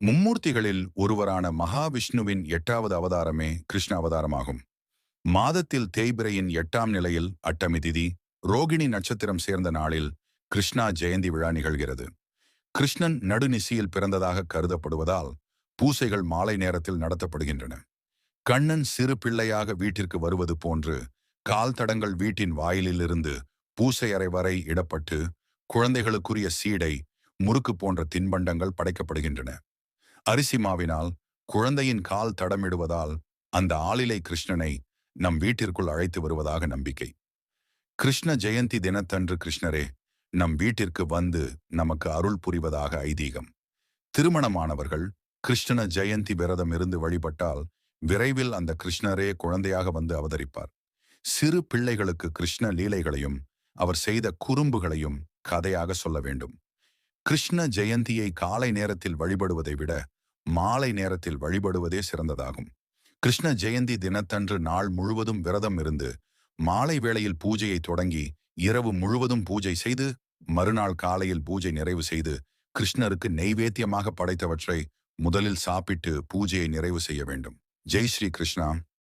மும்மூர்த்திகளில் ஒருவரான மகாவிஷ்ணுவின் 8வது அவதாரமே கிருஷ்ண அவதாரமாகும். மாதத்தில் தேய்பிரையின் 8ஆம் நிலையில் அட்டமி திதி ரோகிணி நட்சத்திரம் சேர்ந்த நாளில் கிருஷ்ணா ஜெயந்தி விழா நிகழ்கிறது. கிருஷ்ணன் நடுநிசியில் பிறந்ததாக கருதப்படுவதால் பூசைகள் மாலை நேரத்தில் நடத்தப்படுகின்றன. கண்ணன் சிறு பிள்ளையாக வீட்டிற்கு வருவது போன்று கால் தடங்கள் வீட்டின் வாயிலிலிருந்து பூசை அறை வரை இடப்பட்டு குழந்தைகளுக்குரிய சீடை, முறுக்கு போன்ற தின்பண்டங்கள் படைக்கப்படுகின்றன. அரிசி மாவினால் குழந்தையின் கால் தடமிடுவதால் அந்த ஆளிலை கிருஷ்ணனை நம் வீட்டிற்குள் அழைத்து வருவதாக நம்பிக்கை. கிருஷ்ண ஜெயந்தி தினத்தன்று கிருஷ்ணரே நம் வீட்டிற்கு வந்து நமக்கு அருள் புரிவதாக ஐதீகம். திருமணமானவர்கள் கிருஷ்ண ஜெயந்தி விரதம் இருந்து வழிபட்டால் விரைவில் அந்த கிருஷ்ணரே குழந்தையாக வந்து அவதரிப்பார். சிறு பிள்ளைகளுக்கு கிருஷ்ண லீலைகளையும் அவர் செய்த குறும்புகளையும் கதையாக சொல்ல வேண்டும். கிருஷ்ண ஜெயந்தியை காலை நேரத்தில் வழிபடுவதை விட மாலை நேரத்தில் வழிபடுவதே சிறந்ததாகும். கிருஷ்ண ஜெயந்தி தினத்தன்று நாள் முழுவதும் விரதம் இருந்து மாலை வேளையில் பூஜையை தொடங்கி இரவு முழுவதும் பூஜை செய்து மறுநாள் காலையில் பூஜை நிறைவு செய்து கிருஷ்ணருக்கு நெய்வேத்தியமாக படைத்தவற்றை முதலில் சாப்பிட்டு பூஜையை நிறைவு செய்ய வேண்டும். ஜெய் ஸ்ரீ கிருஷ்ணா.